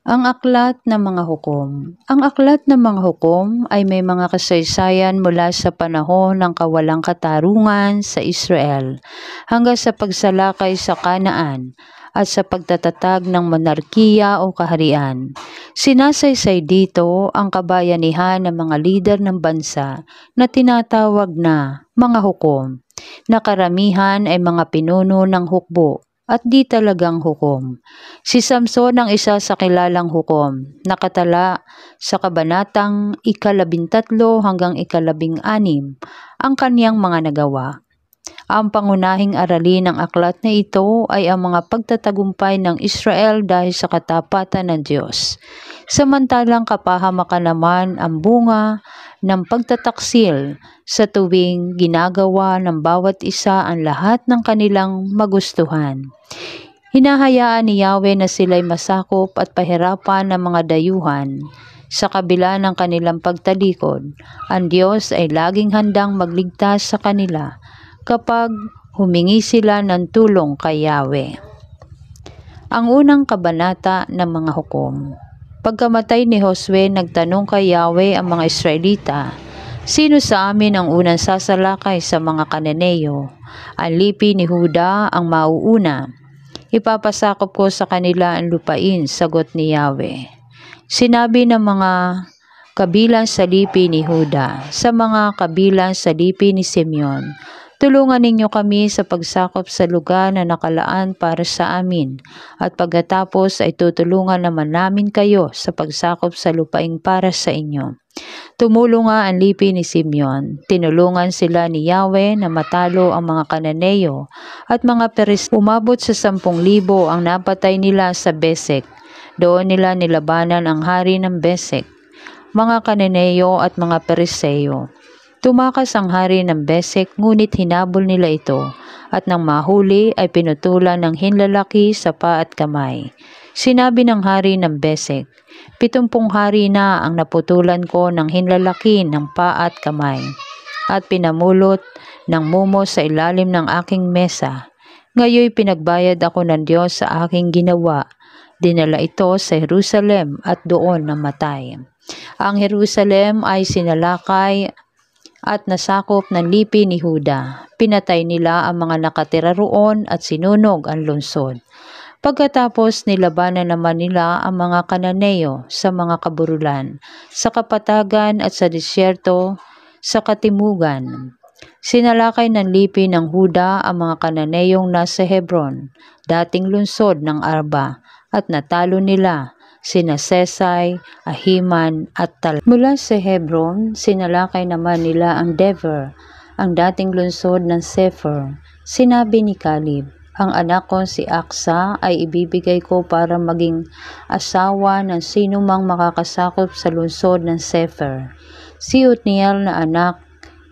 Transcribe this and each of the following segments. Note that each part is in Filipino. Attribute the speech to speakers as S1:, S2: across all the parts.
S1: Ang aklat ng mga hukom. Ang aklat ng mga hukom ay may mga kasaysayan mula sa panahon ng kawalang katarungan sa Israel hanggang sa pagsalakay sa Kanaan at sa pagtatatag ng monarkiya o kaharian. Sinasaysay dito ang kabayanihan ng mga lider ng bansa na tinatawag na mga hukom, na karamihan ay mga pinuno ng hukbo at di talagang hukom. Si Samson ang isa sa kilalang hukom, nakatala sa kabanatang 13 hanggang 16 ang kaniyang mga nagawa. Ang pangunahing aralin ng aklat na ito ay ang mga pagtatagumpay ng Israel dahil sa katapatan ng Diyos. Samantalang kapahamakan naman ang bunga ng pagtataksil sa tuwing ginagawa ng bawat isa ang lahat ng kanilang magustuhan. Hinahayaan ni Yahweh na sila'y masakop at pahirapan ng mga dayuhan. Sa kabila ng kanilang pagtalikod, ang Diyos ay laging handang magligtas sa kanila kapag humingi sila ng tulong kay Yahweh. Ang unang kabanata ng mga hukom. Pagkamatay ni Josue, nagtanong kay Yahweh ang mga Israelita, "Sino sa amin ang unang sasalakay sa mga Kananeo? Ang lipi ni Huda ang mauuna. Ipapasakop ko sa kanila ang lupain," sagot ni Yahweh. Sinabi ng mga kabilang sa lipi ni Huda sa mga kabilang sa lipi ni Simeon, "Tulungan ninyo kami sa pagsakop sa lugar na nakalaan para sa amin, at pagkatapos ay tutulungan naman namin kayo sa pagsakop sa lupaing para sa inyo." Tumulong nga ang lipi ni Simeon. Tinulungan sila ni Yahweh na matalo ang mga Kananeo at mga Peres. Umabot sa 10,000 ang napatay nila sa Besek. Doon nila nilabanan ang hari ng Besek, mga Kananeo at mga Pereseo. Tumakas ang hari ng Besek, ngunit hinabol nila ito, at nang mahuli ay pinutulan ng hinlalaki sa paa at kamay. Sinabi ng hari ng Besek, 70 hari na ang naputulan ko ng hinlalaki ng paa at kamay, at pinamulot ng mumo sa ilalim ng aking mesa. Ngayoy pinagbayad ako ng Diyos sa aking ginawa. Dinala ito sa Jerusalem at doon namatay. Ang Jerusalem ay sinalakay at nasakop ng lipi ni Huda. Pinatay nila ang mga nakatira roon at sinunog ang lungsod. Pagkatapos nilabanan naman nila ang mga Kananeo sa mga kaburulan, sa kapatagan at sa disyerto sa katimugan. Sinalakay ng lipi ng Huda ang mga Kananeyong nasa Hebron, dating lungsod ng Arba, at natalo nila sina Sesai, Ahiman at Tal. Mula sa Hebron, sinalakay naman nila ang Dever, ang dating lungsod ng Sefer. Sinabi ni Caleb, "Ang anak ko si Aksa ay ibibigay ko para maging asawa ng sino mang makakasakop sa lungsod ng Sefer." Si Otniel na anak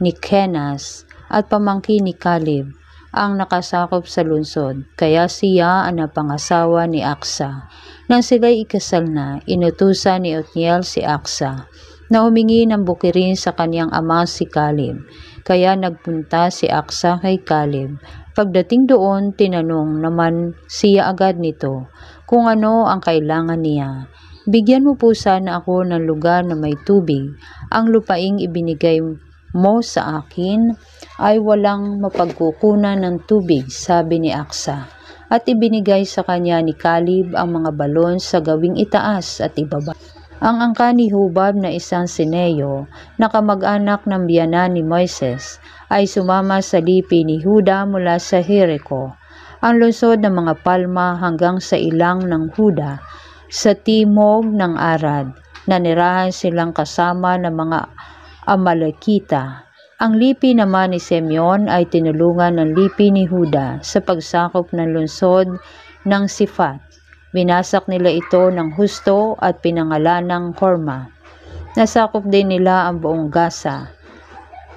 S1: ni Kenas at pamangkin ni Caleb ang nakasakop sa lungsod, kaya siya ang napangasawa ni Aksa. Nang sila'y ikasal na, inutusan ni Otniel si Aksa na humingi ng bukirin sa kanyang ama si Caleb. Kaya nagpunta si Aksa kay Caleb. Pagdating doon, tinanong naman siya agad nito kung ano ang kailangan niya. "Bigyan mo po sana ako ng lugar na may tubig. Ang lupaing ibinigay mo sa akin ay walang mapagkukunan ng tubig," sabi ni Aksa. At ibinigay sa kanya ni Caleb ang mga balon sa gawing itaas at ibaba. Ang angka ni Hubab na isang Sineo, na kamag-anak ng biyanan ni Moises, ay sumama sa lipi ni Huda mula sa Jericho, ang lungsod ng mga palma hanggang sa ilang ng Huda, sa timog ng Arad. Nanirahan silang kasama ng mga Amalekita. Ang lipi naman ni Simeon ay tinulungan ng lipi ni Huda sa pagsakop ng lungsod ng Sifat. Binasak nila ito ng husto at pinangalan ng Horma. Nasakop din nila ang buong Gaza,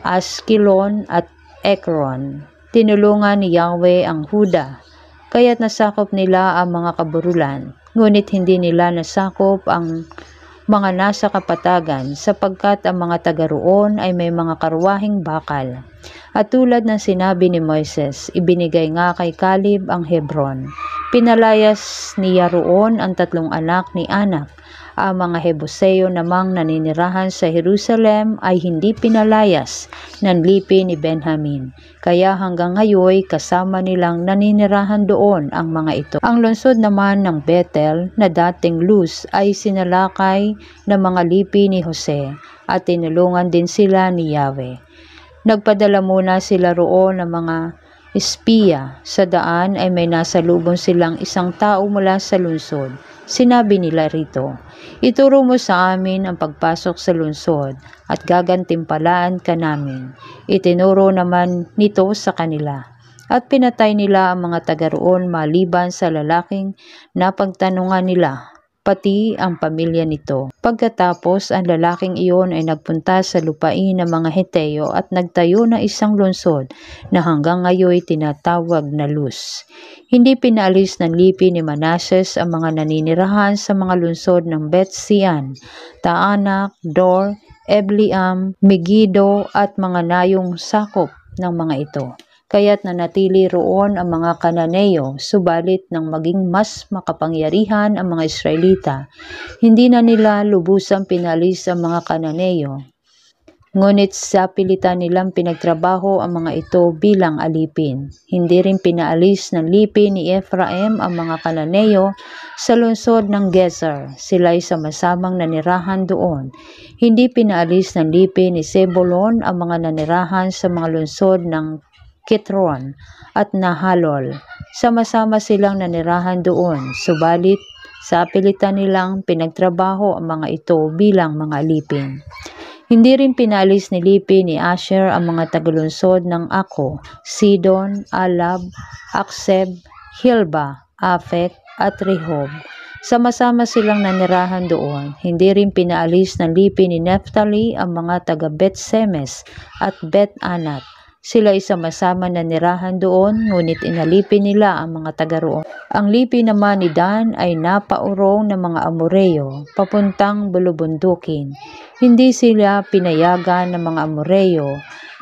S1: Askelon at Ekron. Tinulungan ni Yahweh ang Huda, kaya't nasakop nila ang mga kaburulan, ngunit hindi nila nasakop ang mga nasa kapatagan, sapagkat ang mga taga roon ay may mga karwahing bakal. At tulad ng sinabi ni Moises, ibinigay nga kay Caleb ang Hebron. Pinalayas niya roon ang 3 anak ni Anak. Ang mga Hebuseo namang naninirahan sa Jerusalem ay hindi pinalayas ng lipi ni Benjamin. Kaya hanggang ngayon kasama nilang naninirahan doon ang mga ito. Ang lungsod naman ng Bethel na dating Luz ay sinalakay ng mga lipi ni Jose at tinulungan din sila ni Yahweh. Nagpadala muna sila roon ng mga espiya. Sa daan ay may nasalubong silang isang tao mula sa lungsod. Sinabi nila rito, ituro mo sa amin ang pagpasok sa lungsod at gagantimpalaan ka namin. Itinuro naman nito sa kanila. At pinatay nila ang mga taga roon maliban sa lalaking napagtanungan nila, pati ang pamilya nito. Pagkatapos, ang lalaking iyon ay nagpunta sa lupain ng mga Heteo at nagtayo ng isang lungsod na hanggang ngayon tinatawag na Luz. Hindi pinaalis ng lipi ni Manases ang mga naninirahan sa mga lungsod ng Bet-Sean, Taanak, Dor, Ebleam, Megiddo at mga nayong sakop ng mga ito. Kaya't nanatili roon ang mga Kananeo, subalit nang maging mas makapangyarihan ang mga Israelita, hindi na nila lubusang pinalis ang mga Kananeo. Ngunit sa pilitan nilang pinagtrabaho ang mga ito bilang alipin. Hindi rin pinaalis ng lipi ni Ephraim ang mga Kananeo sa lungsod ng Gezer. Sila'y sama-samang nanirahan doon. Hindi pinaalis ng lipi ni Zebulon ang mga nanirahan sa mga lungsod ng Kitron at Nahalol. Sama-sama silang nanirahan doon, subalit sa pilitan nilang pinagtrabaho ang mga ito bilang mga alipin. Hindi rin pinalis ni lipi ni Asher ang mga tagalunsod ng Ako, Sidon, Alab, Akseb, Hilba, Afek at Rehob. Sama-sama silang nanirahan doon. Hindi rin pinaalis ng lipi ni Naphtali ang mga taga Bet-Semes at Bet-Anat. Sila ay sama-sama nanirahan doon, ngunit inalipin nila ang mga taga roon. Ang lipi naman ni Dan ay napaurong ng mga Amoreo, papuntang bulubundukin. Hindi sila pinayagan ng mga Amoreo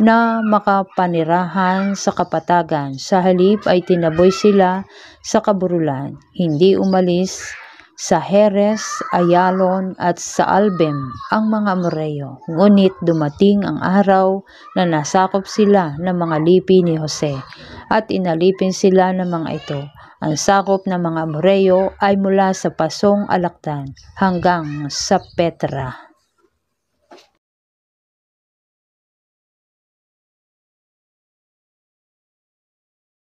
S1: na makapanirahan sa kapatagan. Sa halip ay tinaboy sila sa kaburulan. Hindi umalis sa Heres, Ayalon at sa Albem ang mga Amoreo. Ngunit dumating ang araw na nasakop sila ng mga lipi ni Jose at inalipin sila ng mga ito. Ang sakop ng mga Amoreo ay mula sa Pasong Alakdan hanggang sa Petra.